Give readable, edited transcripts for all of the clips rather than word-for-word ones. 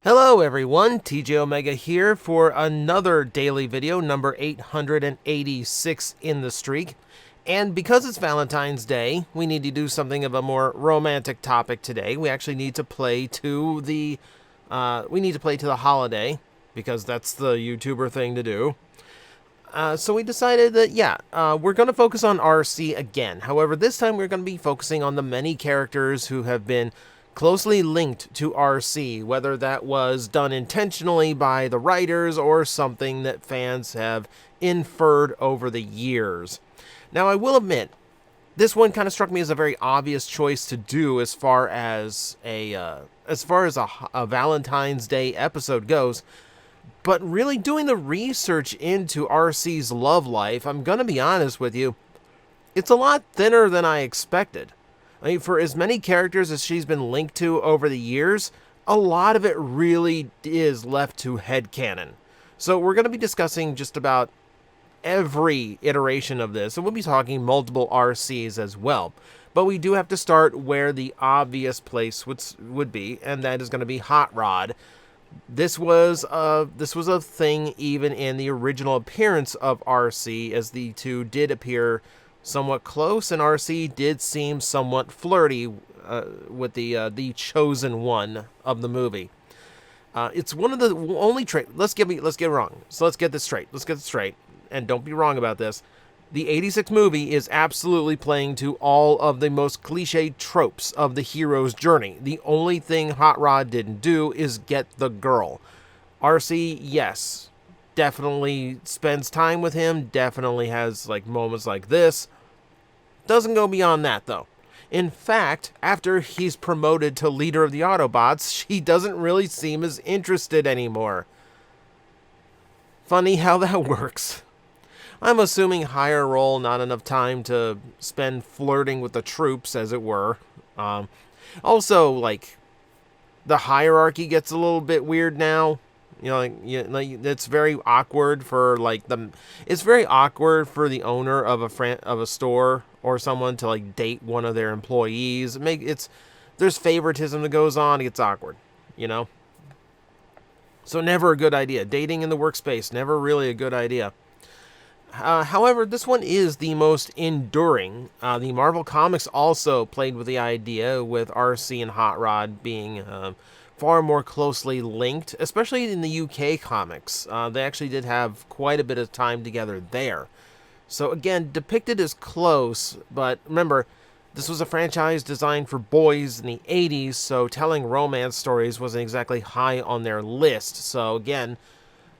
Hello everyone, TJOmega here for another daily video, number 886 in the streak. And because it's Valentine's Day, we need to do something of a more romantic topic today. We actually need to play to the holiday, because that's the YouTuber thing to do. So we decided that, we're going to focus on Arcee again. However, this time we're going to be focusing on the many characters who have been closely linked to Arcee, whether that was done intentionally by the writers or something that fans have inferred over the years. Now, I will admit, this one kind of struck me as a very obvious choice to do as far as a Valentine's Day episode goes. But really doing the research into Arcee's love life, I'm going to be honest with you, it's a lot thinner than I expected. I mean, for as many characters as she's been linked to over the years, a lot of it really is left to headcanon. So we're going to be discussing just about every iteration of this, and we'll be talking multiple Arcees as well. But we do have to start where the obvious place would be, and that is going to be Hot Rod. This was a thing even in the original appearance of Arcee, as the two did appear somewhat close, and Arcee did seem somewhat flirty with the chosen one of the movie. It's one of the only traits. Let's get it wrong. So let's get this straight, and don't be wrong about this. The 86 movie is absolutely playing to all of the most cliched tropes of the hero's journey. The only thing Hot Rod didn't do is get the girl. Arcee, yes, definitely spends time with him, definitely has like moments like this. Doesn't go beyond that, though. In fact, after he's promoted to leader of the Autobots, she doesn't really seem as interested anymore. Funny how that works. I'm assuming higher role, not enough time to spend flirting with the troops, as it were. Also, like, the hierarchy gets a little bit weird now. You know, it's very awkward for it's very awkward for the owner of a store or someone to like date one of their employees. There's favoritism that goes on. It gets awkward, you know. So never a good idea. Dating in the workspace, never really a good idea. However, this one is the most enduring. The Marvel Comics also played with the idea, with Arcee and Hot Rod being far more closely linked, especially in the UK comics. They actually did have quite a bit of time together there. So again, depicted as close, but remember, this was a franchise designed for boys in the 80s, so telling romance stories wasn't exactly high on their list. So again,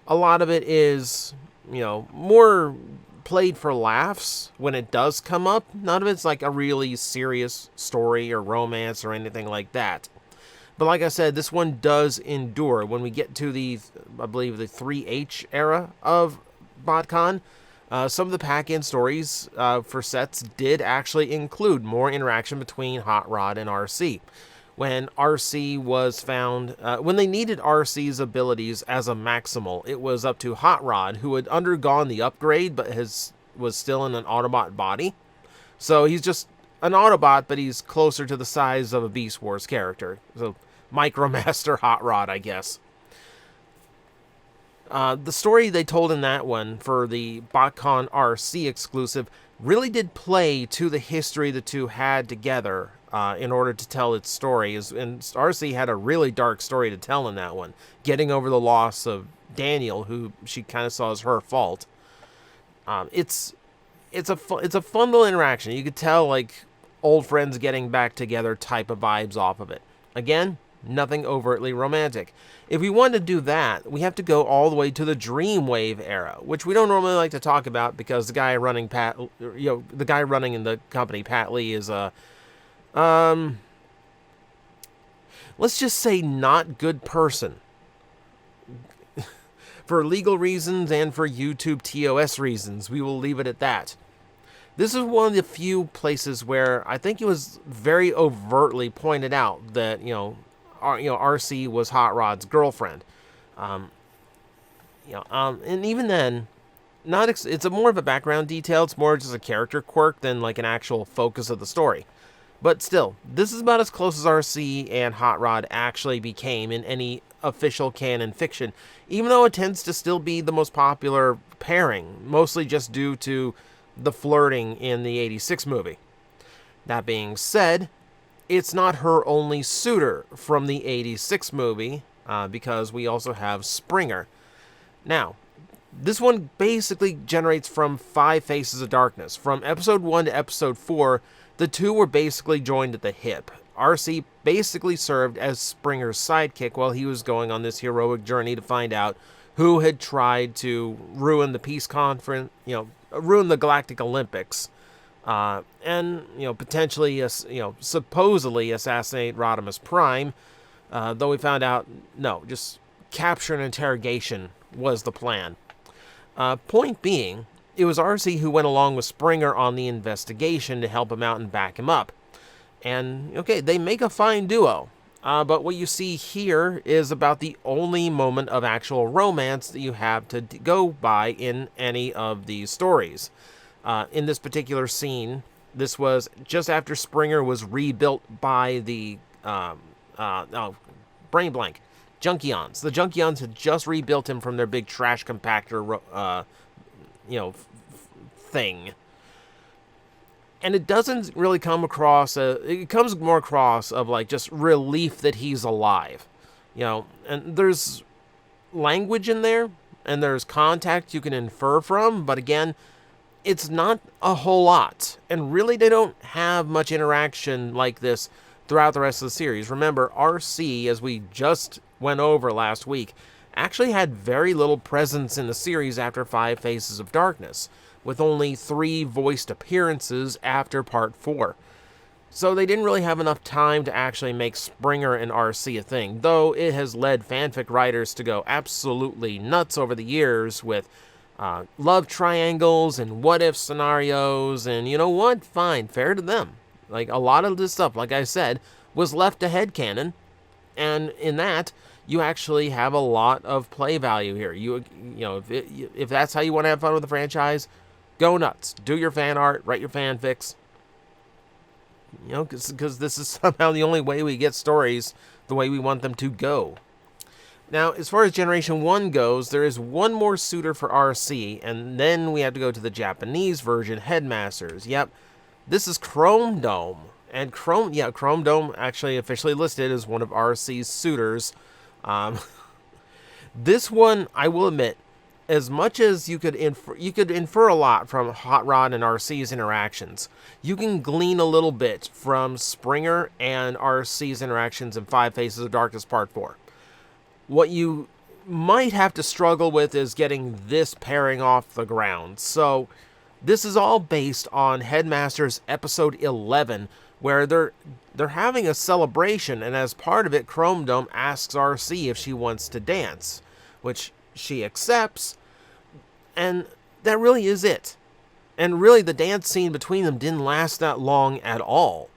a lot of it is, you know, more played for laughs when it does come up. None of it's like a really serious story or romance or anything like that. But like I said, this one does endure. When we get to I believe the 3H era of Botcon, some of the pack-in stories for sets did actually include more interaction between Hot Rod and Arcee. When Arcee was found, when they needed Arcee's abilities as a maximal, it was up to Hot Rod, who had undergone the upgrade but was still in an Autobot body. So he's just an Autobot, but he's closer to the size of a Beast Wars character. So Micromaster Hot Rod, I guess. The story they told in that one for the Botcon Arcee exclusive really did play to the history the two had together in order to tell its story. And Arcee had a really dark story to tell in that one, getting over the loss of Daniel, who she kind of saw as her fault. It's a fun little interaction. You could tell like old friends getting back together type of vibes off of it. Again, nothing overtly romantic. If we want to do that, we have to go all the way to the Dreamwave era, which we don't normally like to talk about because the guy running in the company, Pat Lee, is let's just say not good person. For legal reasons and for YouTube TOS reasons, we will leave it at that. This is one of the few places where I think it was very overtly pointed out that, Arcee was Hot Rod's girlfriend. And even then, it's a more of a background detail. It's more just a character quirk than like an actual focus of the story. But still, this is about as close as Arcee and Hot Rod actually became in any official canon fiction, even though it tends to still be the most popular pairing, mostly just due to the flirting in the 86 movie. That being said, it's not her only suitor from the 86 movie, because we also have Springer. Now, this one basically generates from 5 Faces of Darkness. From episode 1 to episode 4, the two were basically joined at the hip. Arcee basically served as Springer's sidekick while he was going on this heroic journey to find out who had tried to ruin the peace conference, ruin the Galactic Olympics, and potentially, supposedly assassinate Rodimus Prime. Though we found out, no, just capture and interrogation was the plan. Point being, it was Arcee who went along with Springer on the investigation to help him out and back him up. And, okay, they make a fine duo. But what you see here is about the only moment of actual romance that you have to go by in any of these stories. In this particular scene, this was just after Springer was rebuilt by the, brain blank, Junkions. The Junkions had just rebuilt him from their big trash compactor, thing. And it doesn't really come across, it comes more across of like just relief that he's alive. And there's language in there, and there's contact you can infer from, but again, it's not a whole lot. And really, they don't have much interaction like this throughout the rest of the series. Remember, Arcee, as we just went over last week, actually had very little presence in the series after 5 Faces of Darkness, with only 3 voiced appearances after Part 4. So they didn't really have enough time to actually make Springer and Arcee a thing, though it has led fanfic writers to go absolutely nuts over the years with love triangles and what-if scenarios, and you know what? Fine, fair to them. Like, a lot of this stuff, like I said, was left to headcanon, and in that, you actually have a lot of play value here. If that's how you want to have fun with the franchise, go nuts. Do your fan art, write your fanfics. Because this is somehow the only way we get stories the way we want them to go. Now, as far as Generation 1 goes, there is one more suitor for Arcee, and then we have to go to the Japanese version, Headmasters. Yep, this is Chrome Dome. And Chrome Dome actually officially listed as one of Arcee's suitors. This one, I will admit, as much as you could infer a lot from Hot Rod and Arcee's interactions, you can glean a little bit from Springer and Arcee's interactions in 5 Faces of Darkness Part 4. What you might have to struggle with is getting this pairing off the ground. So this is all based on Headmasters Episode 11, where they're having a celebration, and as part of it, Chrome Dome asks Arcee if she wants to dance, which she accepts, and that really is it. And really, the dance scene between them didn't last that long at all.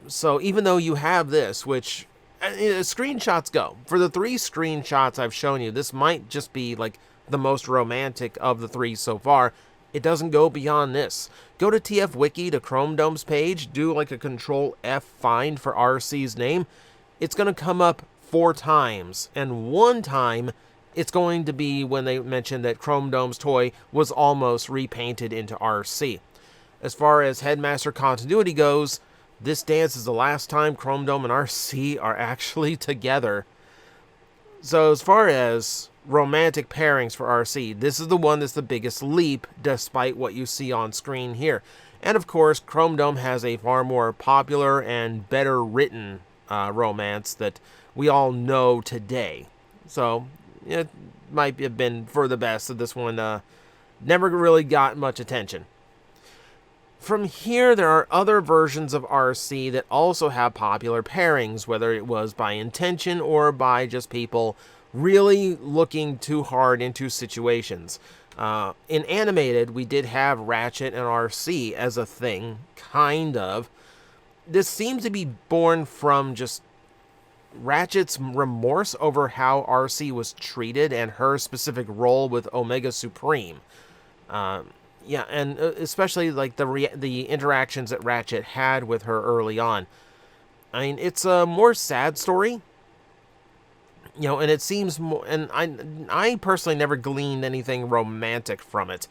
So even though you have this, which screenshots go, for the 3 screenshots I've shown you, this might just be like the most romantic of the 3 so far. It doesn't go beyond this. Go to TF Wiki, to Chrome Dome's page, do like a Control F find for Arcee's name. It's going to come up 4 times, and one time it's going to be when they mentioned that Chrome Dome's toy was almost repainted into Arcee. As far as Headmaster continuity goes, this dance is the last time Chrome Dome and Arcee are actually together. So as far as romantic pairings for Arcee, this is the one that's the biggest leap, despite what you see on screen here. And of course, Chrome Dome has a far more popular and better written romance that we all know today. So it might have been for the best that this one never really got much attention. From here, there are other versions of Arcee that also have popular pairings, whether it was by intention or by just people really looking too hard into situations. In animated, we did have Ratchet and Arcee as a thing, kind of. This seems to be born from just Ratchet's remorse over how Arcee was treated and her specific role with Omega Supreme. Yeah, and especially like the interactions that Ratchet had with her early on. I mean, it's a more sad story. And it seems more, and I personally never gleaned anything romantic from it,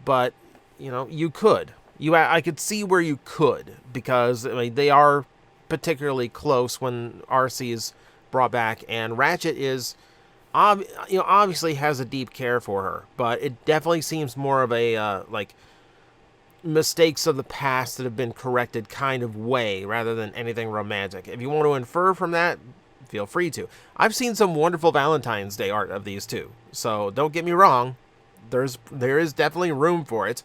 but, you could. I could see where you could, because, I mean, they are particularly close when Arcee is brought back, and Ratchet is, obviously has a deep care for her, but it definitely seems more of a, mistakes of the past that have been corrected kind of way, rather than anything romantic. If you want to infer from that, feel free to. I've seen some wonderful Valentine's Day art of these two, so don't get me wrong. There is definitely room for it.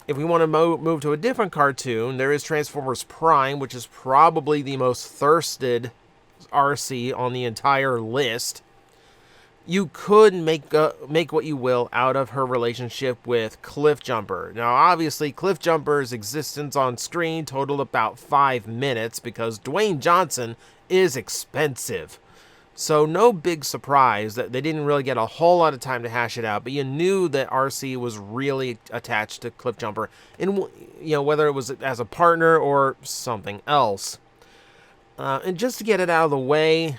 If we want to move to a different cartoon, there is Transformers Prime, which is probably the most thirsted Arcee on the entire list. You could make what you will out of her relationship with Cliffjumper. Now, obviously, Cliffjumper's existence on screen totaled about 5 minutes because Dwayne Johnson is expensive. So no big surprise that they didn't really get a whole lot of time to hash it out, but you knew that Arcee was really attached to Cliffjumper, and whether it was as a partner or something else. And just to get out of the way,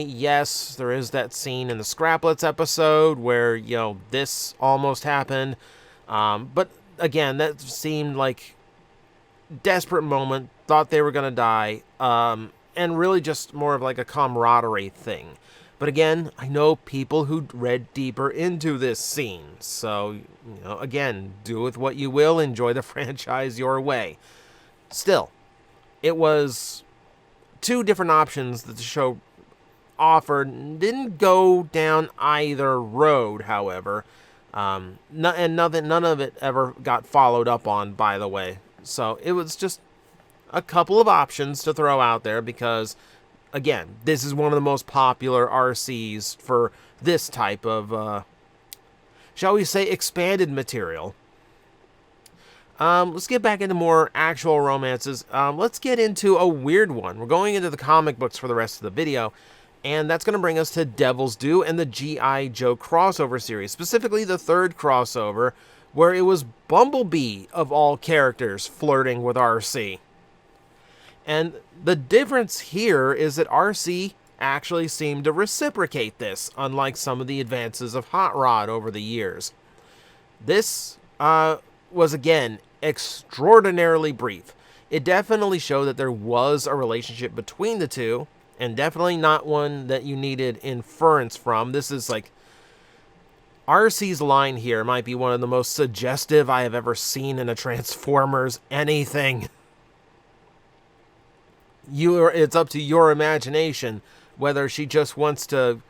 yes, there is that scene in the Scraplets episode where, this almost happened. But again, that seemed like desperate moment, thought they were going to die, and really just more of like a camaraderie thing. But again, I know people who read deeper into this scene. So, again, do with what you will, enjoy the franchise your way. Still, it was 2 different options that the show offered. Didn't go down either road, however. And none of it ever got followed up on, by the way. So it was just a couple of options to throw out there because, again, this is one of the most popular Arcees for this type of, shall we say, expanded material. Let's get back into more actual romances. Let's get into a weird one. We're going into the comic books for the rest of the video, and that's going to bring us to Devil's Due and the G.I. Joe crossover series, specifically the 3rd crossover, where it was Bumblebee, of all characters, flirting with Arcee. And the difference here is that Arcee actually seemed to reciprocate this, unlike some of the advances of Hot Rod over the years. This, was again extraordinarily brief. It definitely showed that there was a relationship between the two, and definitely not one that you needed inference from. This is like, Arcee's line here might be one of the most suggestive I have ever seen in a Transformers anything. It's up to your imagination whether she just wants to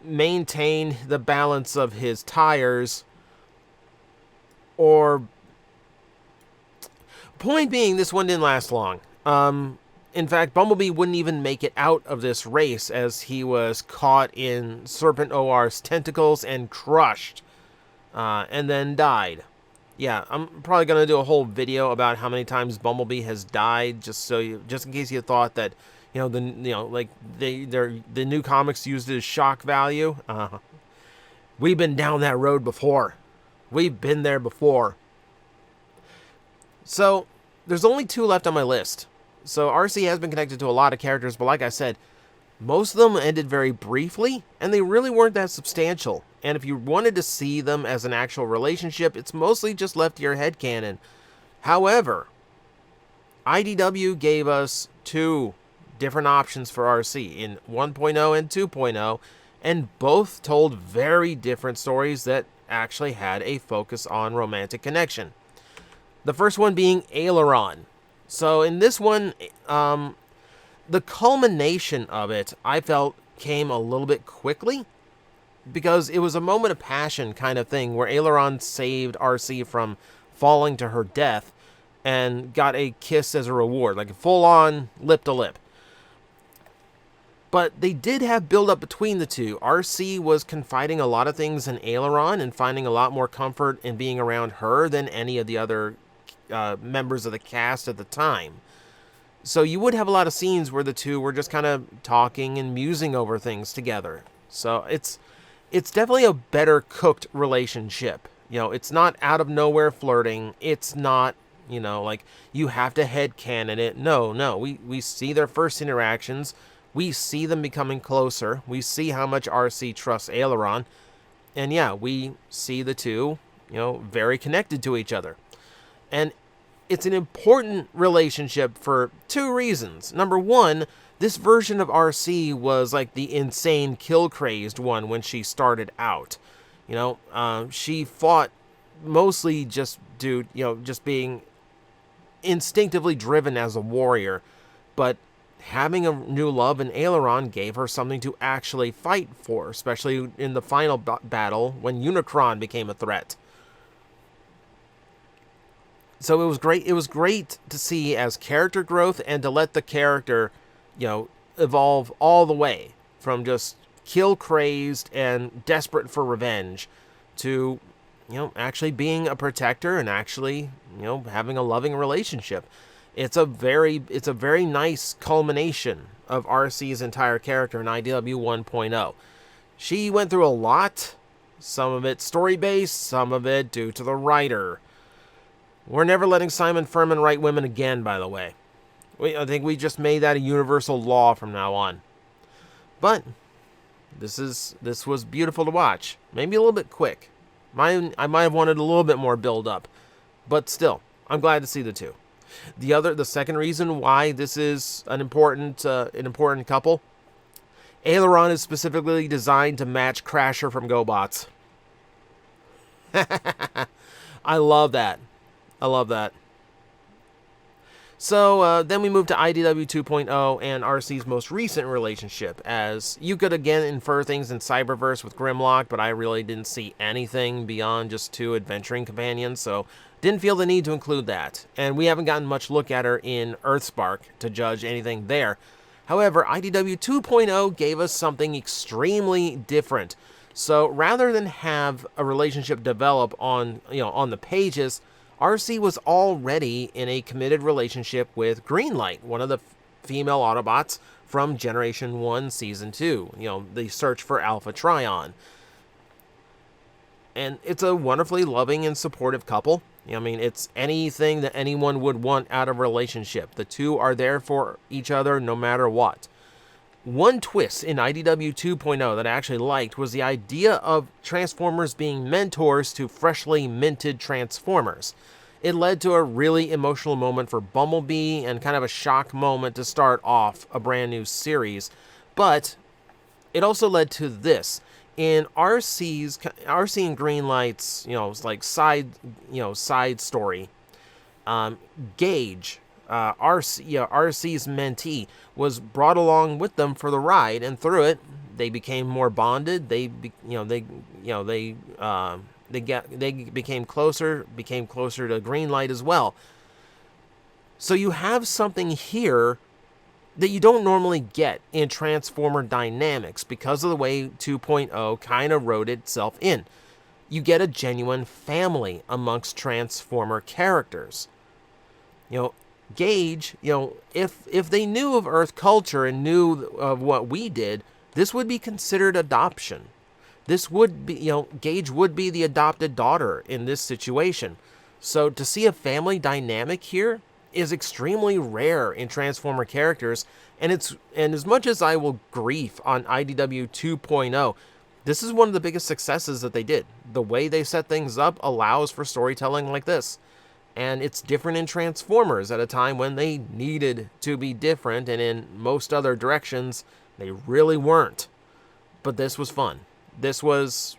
maintain the balance of his tires, or point being, this one didn't last long. In fact, Bumblebee wouldn't even make it out of this race as he was caught in Serpent OR's tentacles and crushed, and then died. Yeah, I'm probably gonna do a whole video about how many times Bumblebee has died, just in case you thought that, the new comics used it as shock value. We've been down that road before. We've been there before. So, there's only 2 left on my list. So, Arcee has been connected to a lot of characters, but like I said, most of them ended very briefly, and they really weren't that substantial. And if you wanted to see them as an actual relationship, it's mostly just left to your headcanon. However, IDW gave us 2 different options for Arcee in 1.0 and 2.0, and both told very different stories that actually had a focus on romantic connection. The first one being Aileron. So in this one, the culmination of it, I felt, came a little bit quickly, because it was a moment of passion kind of thing where Aileron saved Arcee from falling to her death and got a kiss as a reward, like a full-on lip-to-lip. But they did have build-up between the two. Arcee was confiding a lot of things in Aileron and finding a lot more comfort in being around her than any of the other members of the cast at the time. So you would have a lot of scenes where the two were just kind of talking and musing over things together. So it's definitely a better cooked relationship. It's not out of nowhere flirting. It's not, like you have to headcanon it. No, we see their first interactions. We see them becoming closer. We see how much Arcee trusts Aileron. And yeah, we see the two, very connected to each other. And it's an important relationship for two reasons. Number one, this version of Arcee was like the insane, kill-crazed one when she started out. She fought mostly just just being instinctively driven as a warrior. But having a new love in Aileron gave her something to actually fight for, especially in the final battle when Unicron became a threat. So it was great. It was great to see as character growth and to let the character, evolve all the way from just kill-crazed and desperate for revenge to, actually being a protector and actually, having a loving relationship. It's a very nice culmination of Arcee's entire character in IDW 1.0. She went through a lot, some of it story-based, some of it due to the writer. We're never letting Simon Furman write women again, by the way. I think we just made that a universal law from now on. But this was beautiful to watch. Maybe a little bit quick. I might have wanted a little bit more build-up. But still, I'm glad to see the two. The second reason why this is an important couple, Aileron is specifically designed to match Crasher from GoBots. I love that. So then we move to IDW 2.0 and Arcee's most recent relationship, as you could again infer things in Cyberverse with Grimlock, but I really didn't see anything beyond just two adventuring companions, so didn't feel the need to include that. And we haven't gotten much look at her in Earthspark to judge anything there. However, IDW 2.0 gave us something extremely different. So rather than have a relationship develop on the pages, Arcee was already in a committed relationship with Greenlight, one of the female Autobots from Generation 1 Season 2, the search for Alpha Trion. And it's a wonderfully loving and supportive couple. It's anything that anyone would want out of a relationship. The two are there for each other no matter what. One twist in IDW 2.0 that I actually liked was the idea of Transformers being mentors to freshly minted Transformers. It led to a really emotional moment for Bumblebee and kind of a shock moment to start off a brand new series. But it also led to this. In Arcee and Greenlight's, side story, Gage, Arcee's mentee, was brought along with them for the ride, and through it, they became more bonded. They became closer to Greenlight as well. So you have something here that you don't normally get in Transformer dynamics because of the way 2.0 kind of wrote itself in. You get a genuine family amongst Transformer characters. Gage, if they knew of Earth culture and knew of what we did, this would be considered adoption. This would be, Gage would be the adopted daughter in this situation. So to see a family dynamic here is extremely rare in Transformer characters, and as much as I will grief on IDW 2.0, this is one of the biggest successes that they did. The way they set things up allows for storytelling like this. And it's different in Transformers at a time when they needed to be different, and in most other directions, they really weren't. But this was fun. This was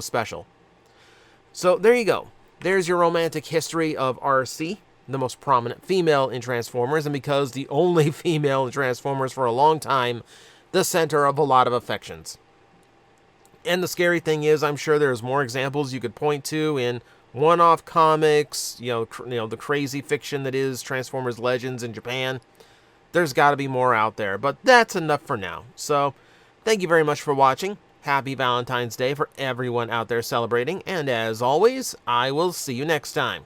special. So there you go. There's your romantic history of Arcee, the most prominent female in Transformers, and because the only female in Transformers for a long time, the center of a lot of affections. And the scary thing is, I'm sure there's more examples you could point to in one-off comics, the crazy fiction that is Transformers Legends in Japan. There's got to be more out there, but that's enough for now. So, thank you very much for watching. Happy Valentine's Day for everyone out there celebrating, and as always, I will see you next time.